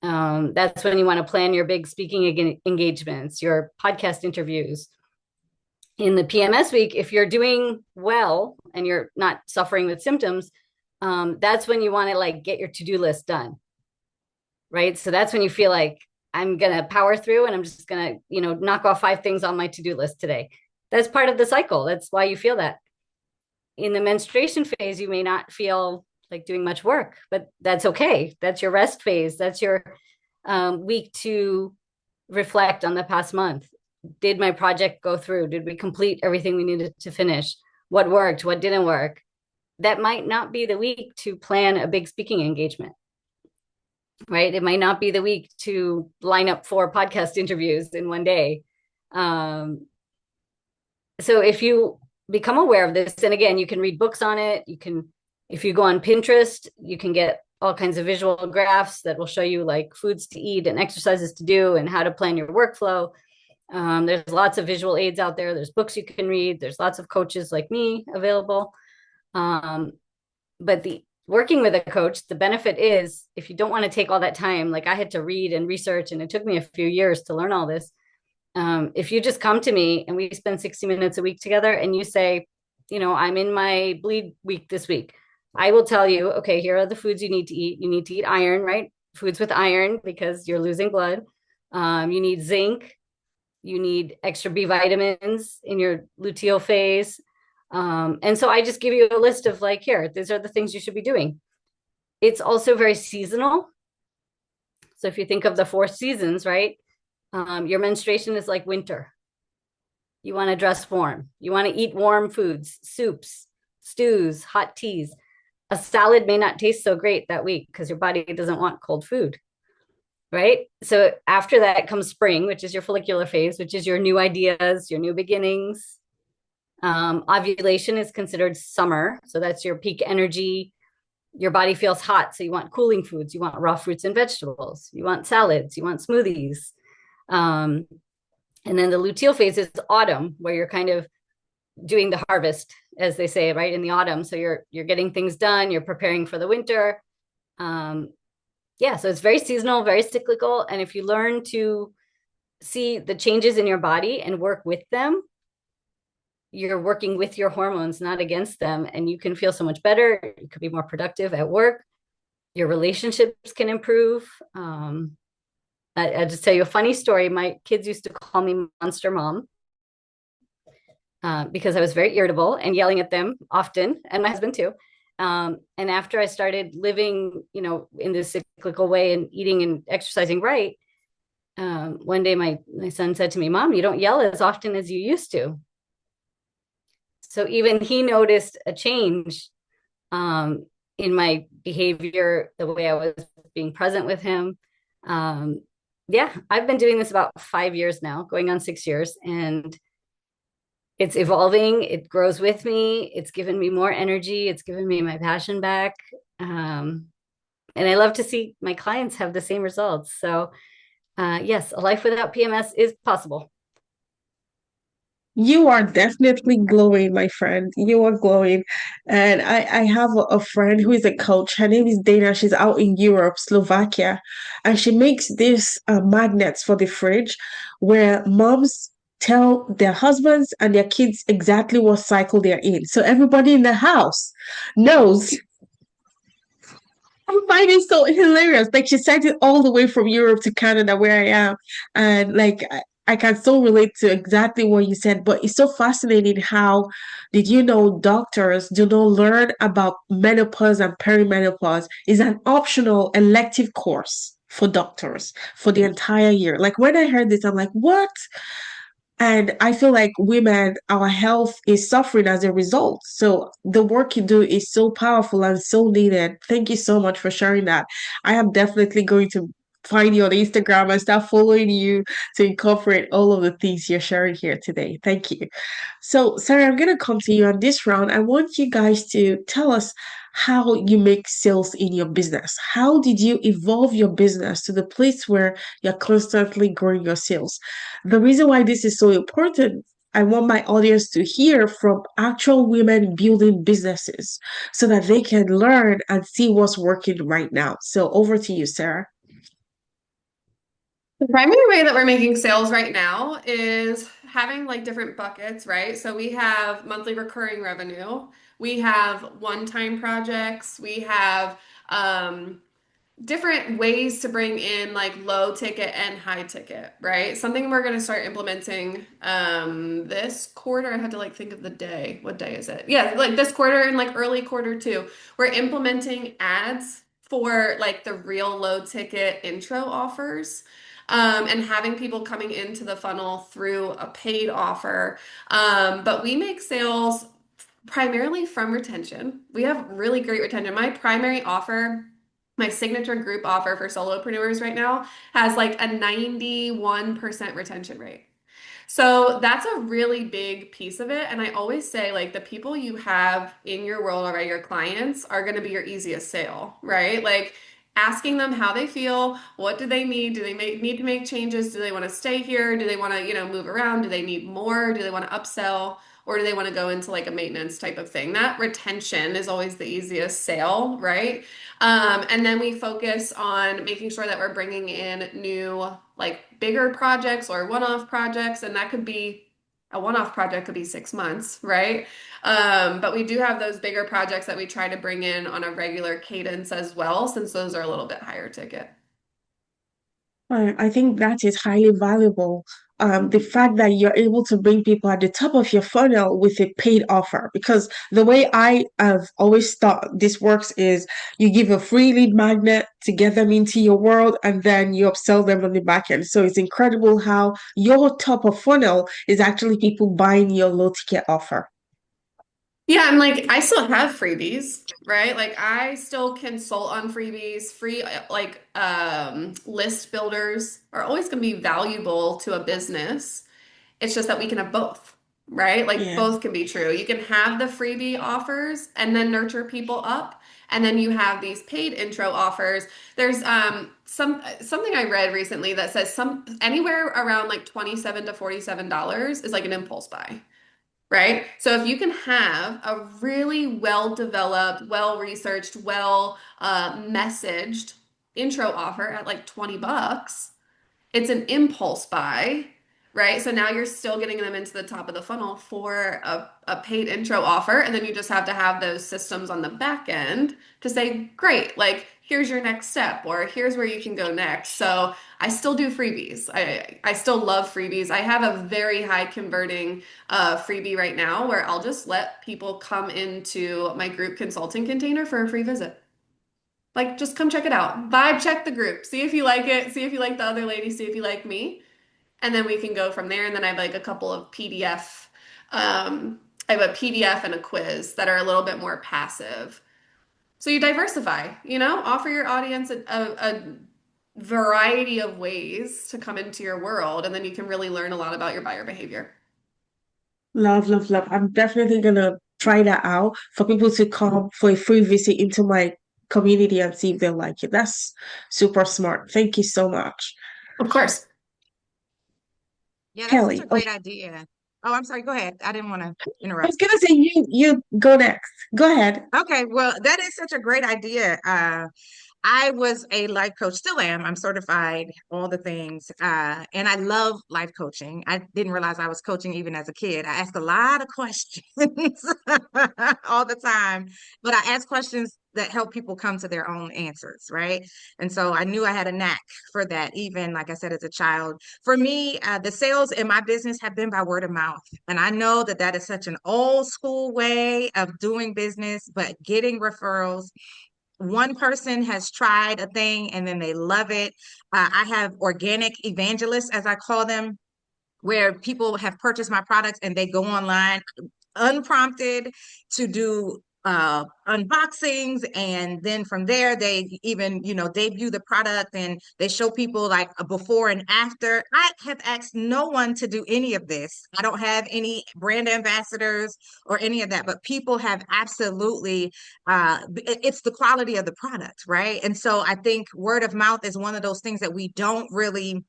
That's when you want to plan your big speaking engagements, your podcast interviews. In the PMS week, if you're doing well and you're not suffering with symptoms, that's when you want to get your to-do list done, right? So that's when you feel like, I'm going to power through and I'm just going to, knock off 5 things on my to-do list today. That's part of the cycle. That's why you feel that. In the menstruation phase, you may not feel like doing much work, but that's okay. That's your rest phase. That's your week to reflect on the past month. Did my project go through? Did we complete everything we needed to finish? What worked? What didn't work? That might not be the week to plan a big speaking engagement, right? It might not be the week to line up 4 podcast interviews in one day. So if you become aware of this, and again, you can read books on it. If you go on Pinterest, you can get all kinds of visual graphs that will show you foods to eat and exercises to do and how to plan your workflow. There's lots of visual aids out there. There's books you can read. There's lots of coaches like me available. But working with a coach, the benefit is if you don't want to take all that time, I had to read and research, and it took me a few years to learn all this. If you just come to me and we spend 60 minutes a week together and you say, I'm in my bleed week this week, I will tell you, okay, here are the foods you need to eat. You need to eat iron, right? Foods with iron because you're losing blood. You need zinc. You need extra B vitamins in your luteal phase. And so I just give you a list of here, these are the things you should be doing. It's also very seasonal. So if you think of the 4 seasons, right? Your menstruation is like winter. You want to dress warm. You want to eat warm foods, soups, stews, hot teas. A salad may not taste so great that week because your body doesn't want cold food, right? So after that comes spring, which is your follicular phase, which is your new ideas, your new beginnings. Ovulation is considered summer. So that's your peak energy. Your body feels hot. So you want cooling foods. You want raw fruits and vegetables. You want salads. You want smoothies. And then the luteal phase is autumn, where you're kind of doing the harvest, as they say, right, in the autumn. So you're getting things done. You're preparing for the winter. So it's very seasonal, very cyclical. And if you learn to see the changes in your body and work with them, you're working with your hormones, not against them. And you can feel so much better. You could be more productive at work. Your relationships can improve. I'll just tell you a funny story. My kids used to call me Monster Mom because I was very irritable and yelling at them often, and my husband too. And after I started living, in this cyclical way and eating and exercising right, one day my son said to me, "Mom, you don't yell as often as you used to." So even he noticed a change in my behavior, the way I was being present with him. I've been doing this about 5 years now, going on 6 years, and it's evolving. It grows with me. It's given me more energy. It's given me my passion back. And I love to see my clients have the same results. So yes, a life without PMS is possible. You are definitely glowing, my friend. You are glowing. And I have a friend who is a coach. Her name is Dana. She's out in Europe, Slovakia. And she makes these magnets for the fridge where moms tell their husbands and their kids exactly what cycle they're in. So everybody in the house knows. I find it so hilarious. Like she sent it all the way from Europe to Canada where I am. And like I can so relate to exactly what you said, but it's so fascinating how did you know doctors do not learn about menopause and perimenopause is an optional elective course for doctors for the entire year. Like when I heard this, I'm like, what? And I feel like women, our health is suffering as a result. So the work you do is so powerful and so needed. Thank you so much for sharing that. I am definitely going to find you on Instagram and start following you to incorporate all of the things you're sharing here today. Thank you. So, Sarah, I'm going to come to you on this round. I want you guys to tell us how you make sales in your business. How did you evolve your business to the place where you're constantly growing your sales? The reason why this is so important, I want my audience to hear from actual women building businesses so that they can learn and see what's working right now. So, over to you, Sarah. The primary way that we're making sales right now is having like different buckets, right? So we have monthly recurring revenue, we have one-time projects, we have different ways to bring in like low ticket and high ticket, right? Something we're going to start implementing this quarter. I had to like think of the day. What day is it? Yeah, like this quarter and like early quarter two. We're implementing ads for like the real low ticket intro offers. And having people coming into the funnel through a paid offer. But we make sales primarily from retention. We have really great retention. My primary offer, my signature group offer for solopreneurs right now has like a 91% retention rate. So that's a really big piece of it. And I always say, like, the people you have in your world already, your clients, are going to be your easiest sale, right? Like, asking them how they feel, what do they need? Do they need to make changes? Do they want to stay here? Do they want to, move around? Do they need more? Do they want to upsell? Or do they want to go into like a maintenance type of thing? That retention is always the easiest sale, right? And then we focus on making sure that we're bringing in new, like bigger projects or one-off projects, and that could be a one-off project could be 6 months, right? But we do have those bigger projects that we try to bring in on a regular cadence as well, since those are a little bit higher ticket. I think that is highly valuable. The fact that you're able to bring people at the top of your funnel with a paid offer, because the way I have always thought this works is you give a free lead magnet to get them into your world and then you upsell them on the back end. So it's incredible how your top of funnel is actually people buying your low ticket offer. Yeah, I'm like, I still have freebies, right? Like I still consult on freebies. Free like list builders are always going to be valuable to a business. It's just that we can have both, right? Like Yeah. both can be true. You can have the freebie offers and then nurture people up, and then you have these paid intro offers. There's something I read recently that says some anywhere around like $27 to $47 is like an impulse buy. Right? So if you can have a really well developed, well researched, well messaged intro offer at like $20, it's an impulse buy, right? So now you're still getting them into the top of the funnel for a paid intro offer. And then you just have to have those systems on the back end to say, great, like here's your next step, or here's where you can go next. So I still do freebies. I still love freebies. I have a very high converting freebie right now where I'll just let people come into my group consulting container for a free visit. Like, just come check it out. Vibe check the group. See if you like it. See if you like the other lady. See if you like me. And then we can go from there. And then I have like a couple of PDF. I have a PDF and a quiz that are a little bit more passive. So you diversify, offer your audience a variety of ways to come into your world. And then you can really learn a lot about your buyer behavior. Love, love, love. I'm definitely gonna try that out for people to come for a free visit into my community and see if they like it. That's super smart. Thank you so much. Of course. Yeah, that's such Kelly, a oh, great idea. Oh, I'm sorry. Go ahead. I didn't want to I interrupt. was gonna say you go next. Go ahead. Okay, well, that is such a great idea. I was a life coach, still am. I'm certified, all the things. And I love life coaching. I didn't realize I was coaching even as a kid. I asked a lot of questions all the time, but I ask questions that help people come to their own answers, right? And so I knew I had a knack for that, even like I said, as a child. For me, the sales in my business have been by word of mouth. And I know that that is such an old school way of doing business, but getting referrals, one person has tried a thing and then they love it. I have organic evangelists, as I call them, where people have purchased my products and they go online unprompted to do unboxings, and then from there they even debut the product and they show people like a before and after. I have asked no one to do any of this. I don't have any brand ambassadors or any of that, but people have absolutely it's the quality of the product, right? And so I think word of mouth is one of those things that we don't really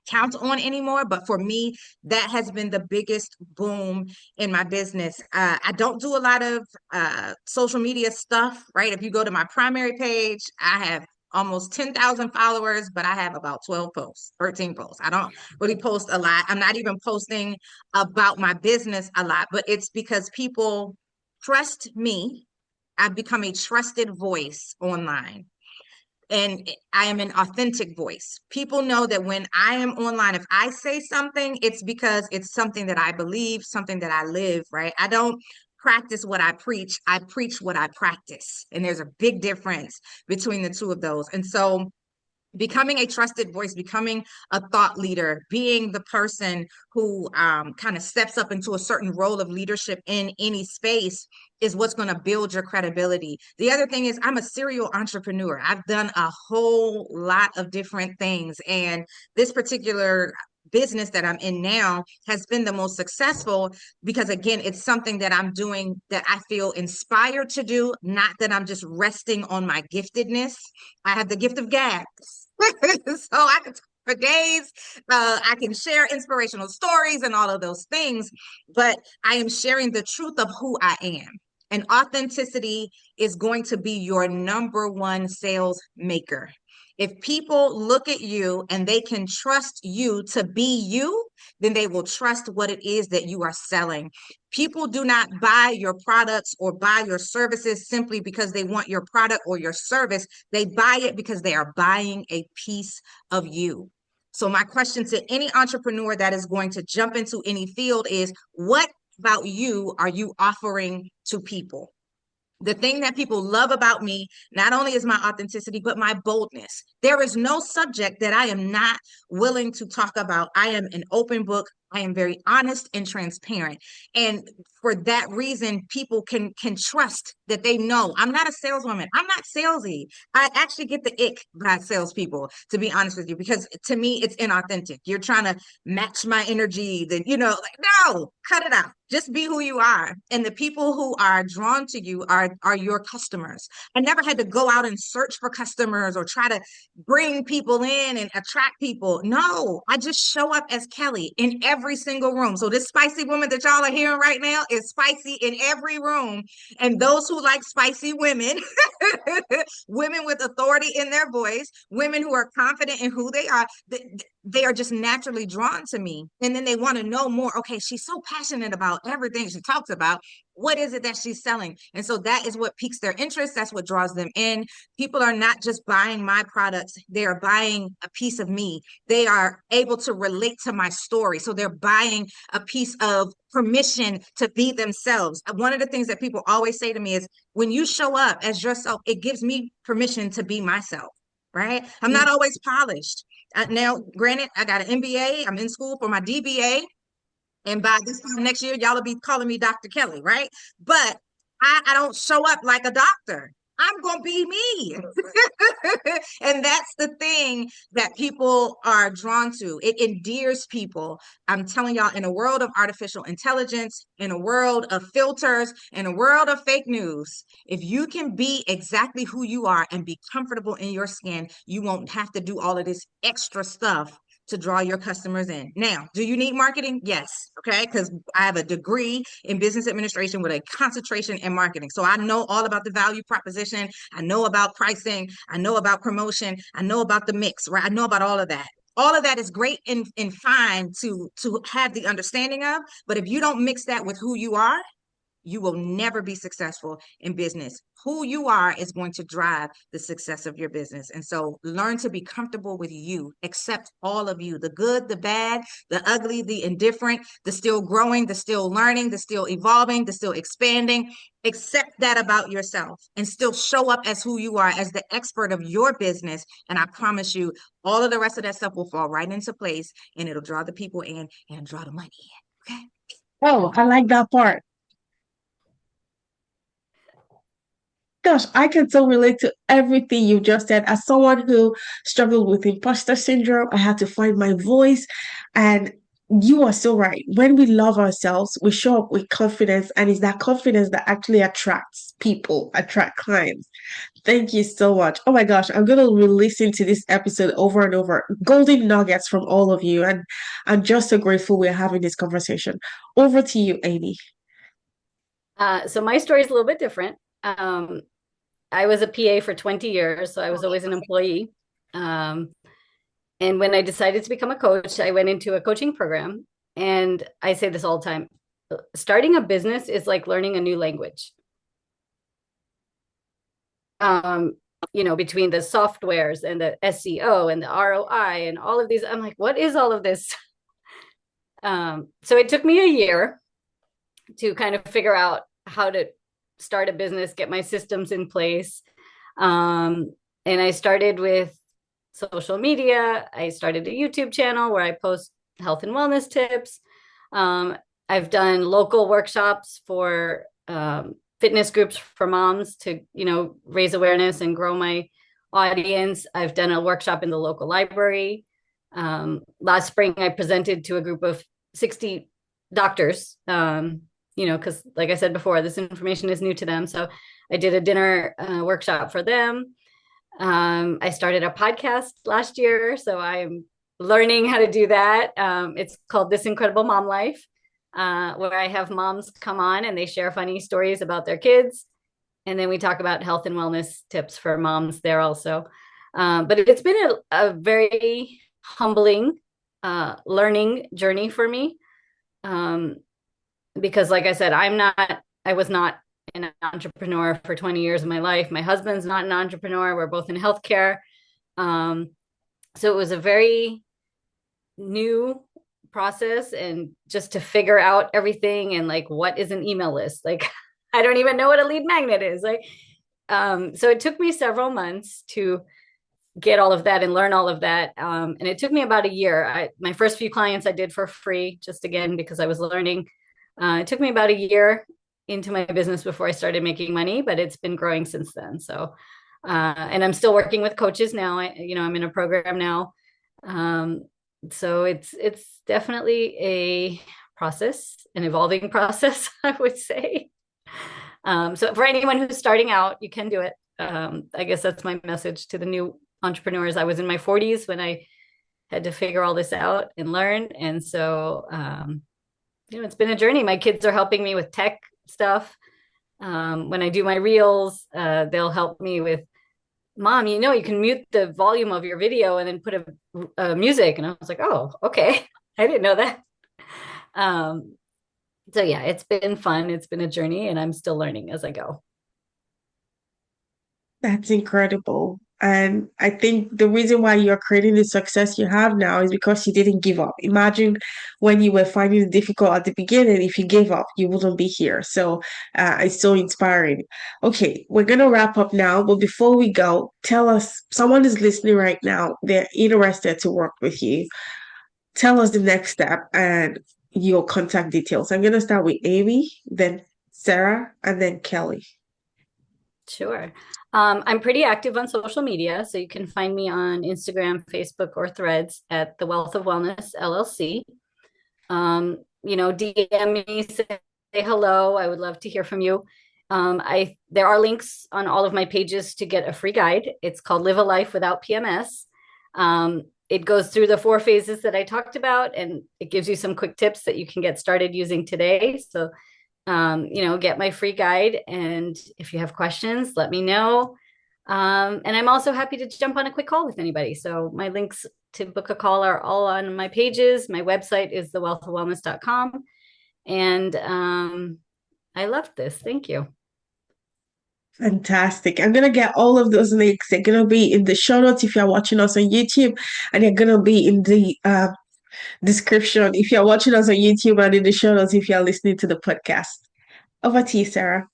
count on anymore. But for me, that has been the biggest boom in my business. I don't do a lot of social media stuff, right? If you go to my primary page, I have almost 10,000 followers, but I have about 12 posts, 13 posts. I don't really post a lot. I'm not even posting about my business a lot, but it's because people trust me. I've become a trusted voice online, and I am an authentic voice. People know that when I am online, if I say something, it's because it's something that I believe, something that I live, right? I don't practice what I preach what I practice. And there's a big difference between the two of those. And so becoming a trusted voice, becoming a thought leader, being the person who kind of steps up into a certain role of leadership in any space is what's going to build your credibility. The other thing is I'm a serial entrepreneur. I've done a whole lot of different things. And this particular business that I'm in now has been the most successful because again, it's something that I'm doing that I feel inspired to do, not that I'm just resting on my giftedness. I have the gift of gab. So I can talk for days. I can share inspirational stories and all of those things, but I am sharing the truth of who I am. And authenticity is going to be your number one sales maker. If people look at you and they can trust you to be you, then they will trust what it is that you are selling. People do not buy your products or buy your services simply because they want your product or your service. They buy it because they are buying a piece of you. So my question to any entrepreneur that is going to jump into any field is, what about you are you offering to people? The thing that people love about me, not only is my authenticity, but my boldness. There is no subject that I am not willing to talk about. I am an open book. I am very honest and transparent. And for that reason, people can trust that they know I'm not a saleswoman. I'm not salesy. I actually get the ick by salespeople, to be honest with you, because to me, it's inauthentic. You're trying to match my energy. Then, like, no, cut it out. Just be who you are. And the people who are drawn to you are your customers. I never had to go out and search for customers or try to bring people in and attract people. No, I just show up as Kelli in every single room. So this spicy woman that y'all are hearing right now is spicy in every room. And those who like spicy women, women with authority in their voice, women who are confident in who they are, they are just naturally drawn to me. And then they want to know more. Okay, she's so passionate about everything she talks about. What is it that she's selling? And so that is what piques their interest. That's what draws them in. People are not just buying my products, they are buying a piece of me. They are able to relate to my story. So they're buying a piece of permission to be themselves. One of the things that people always say to me is, when you show up as yourself, it gives me permission to be myself, right? I'm not always polished. Now, granted, I got an MBA. I'm in school for my DBA. And by this time next year, y'all will be calling me Dr. Kelli, right? But I don't show up like a doctor. I'm going to be me. And that's the thing that people are drawn to. It endears people. I'm telling y'all, in a world of artificial intelligence, in a world of filters, in a world of fake news, if you can be exactly who you are and be comfortable in your skin, you won't have to do all of this extra stuff to draw your customers in. Now, do you need marketing? Yes. Okay. Because I have a degree in business administration with a concentration in marketing. So I know all about the value proposition. I know about pricing. I know about promotion. I know about the mix, right? I know about all of that. All of that is great and fine to have the understanding of. But if you don't mix that with who you are, you will never be successful in business. Who you are is going to drive the success of your business. And so learn to be comfortable with you, accept all of you, the good, the bad, the ugly, the indifferent, the still growing, the still learning, the still evolving, the still expanding. Accept that about yourself and still show up as who you are, as the expert of your business. And I promise you, all of the rest of that stuff will fall right into place and it'll draw the people in and draw the money in. Okay. Oh, I like that part. Gosh, I can so relate to everything you just said. As someone who struggled with imposter syndrome, I had to find my voice. And you are so right. When we love ourselves, we show up with confidence, and it's that confidence that actually attracts people, attract clients. Thank you so much. Oh my gosh, I'm gonna re-listen to this episode over and over. Golden nuggets from all of you, and I'm just so grateful we're having this conversation. Over to you, Amy. So my story is a little bit different. I was a PA for 20 years, so I was always an employee. And when I decided to become a coach, I went into a coaching program. And I say this all the time, starting a business is like learning a new language. Between the softwares and the SEO and the ROI and all of these, I'm like, what is all of this? So it took me a year to kind of figure out how to start a business, get my systems in place. And I started with social media. I started a YouTube channel where I post health and wellness tips. I've done local workshops for fitness groups for moms to, raise awareness and grow my audience. I've done a workshop in the local library. Last spring, I presented to a group of 60 doctors, because like I said before, this information is new to them. So I did a dinner workshop for them. I started a podcast last year, so I'm learning how to do that. It's called This Incredible Mom Life, where I have moms come on and they share funny stories about their kids. And then we talk about health and wellness tips for moms there also. But it's been a very humbling learning journey for me. Because like I said, I was not an entrepreneur for 20 years of my life. My husband's not an entrepreneur. We're both in healthcare. So it was a very new process, and just to figure out everything and like, what is an email list? Like, I don't even know what a lead magnet is. Like, so it took me several months to get all of that and learn all of that. And it took me about a year. My first few clients I did for free, just again, because I was learning. It took me about a year into my business before I started making money, but it's been growing since then. So, and I'm still working with coaches now. I'm in a program now. So it's definitely a process, an evolving process, I would say. So for anyone who's starting out, you can do it. I guess that's my message to the new entrepreneurs. I was in my 40s when I had to figure all this out and learn. And so, it's been a journey. My kids are helping me with tech stuff. When I do my reels, they'll help me with, Mom, you can mute the volume of your video and then put a music. And I was like, oh, okay. I didn't know that. So yeah, it's been fun. It's been a journey, and I'm still learning as I go. That's incredible. And I think the reason why you're creating the success you have now is because you didn't give up. Imagine when you were finding it difficult at the beginning, if you gave up, you wouldn't be here. So it's so inspiring. Okay, we're going to wrap up now. But before we go, tell us, someone is listening right now, they're interested to work with you. Tell us the next step and your contact details. I'm going to start with Amy, then Sarah, and then Kelli. Sure. I'm pretty active on social media, so you can find me on Instagram, Facebook, or Threads at The Wealth of Wellness LLC. DM me, say hello. I would love to hear from you. There are links on all of my pages to get a free guide. It's called Live a Life Without PMS. it goes through the 4 phases that I talked about, and it gives you some quick tips that you can get started using today. So, get my free guide. And if you have questions, let me know. And I'm also happy to jump on a quick call with anybody. So my links to book a call are all on my pages. My website is thewealthofwellness.com. And I loved this. Thank you. Fantastic. I'm going to get all of those links. They're going to be in the show notes if you're watching us on YouTube, and they're going to be in the description if you're watching us on YouTube, and in the show notes if you're listening to the podcast. Over to you, Sarah.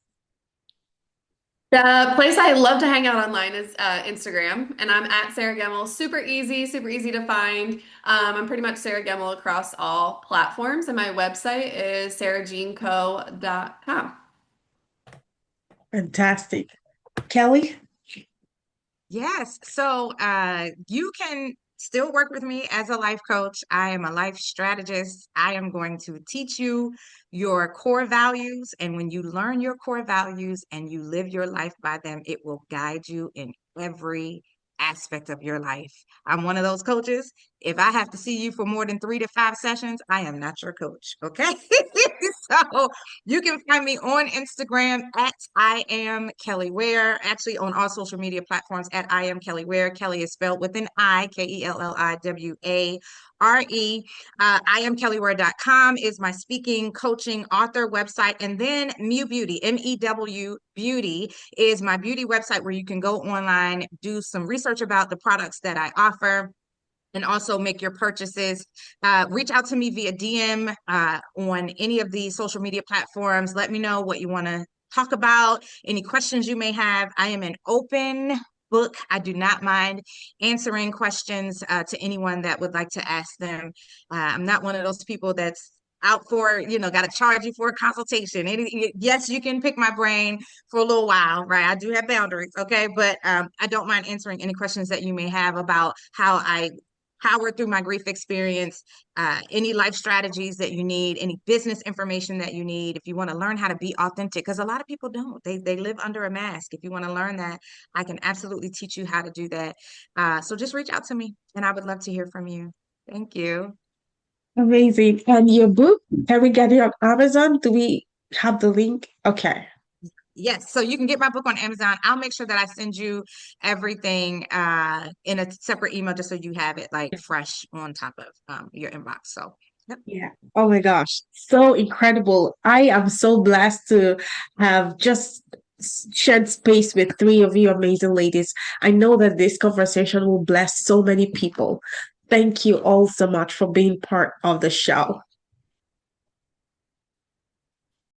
The place I love to hang out online is Instagram, and I'm at Sarah Gemmell. Super easy to find. I'm pretty much Sarah Gemmell across all platforms, and my website is sarahjeanco.com. Fantastic. Kelli? Yes. So you can still work with me as a life coach. I am a life strategist. I am going to teach you your core values. And when you learn your core values and you live your life by them, it will guide you in every aspect of your life. I'm one of those coaches. If I have to see you for more than 3 to 5 sessions, I am not your coach. Okay. So you can find me on Instagram at I am Kelli Ware, actually on all social media platforms at I am Kelli Ware. Kelli is spelled with an I, KELLIWARE. IamKelliWare.com is my speaking, coaching, author website. And then Mew Beauty, MEW Beauty is my beauty website where you can go online, do some research about the products that I offer, and also make your purchases. Reach out to me via DM on any of the social media platforms. Let me know what you want to talk about, any questions you may have. I am an open book. I do not mind answering questions to anyone that would like to ask them. I'm not one of those people that's out for, got to charge you for a consultation. Yes, you can pick my brain for a little while, right? I do have boundaries, okay? But I don't mind answering any questions that you may have about how I powered through my grief experience, any life strategies that you need, any business information that you need. If you want to learn how to be authentic, because a lot of people don't, they live under a mask. If you want to learn that, I can absolutely teach you how to do that. So just reach out to me and I would love to hear from you. Thank you. Amazing. And your book, can we get it on Amazon? Do we have the link? Okay. Yes, so you can get my book on Amazon. I'll make sure that I send you everything in a separate email just so you have it like fresh on top of your inbox. So, yep. Yeah. Oh my gosh. So incredible. I am so blessed to have just shared space with 3 of you amazing ladies. I know that this conversation will bless so many people. Thank you all so much for being part of the show.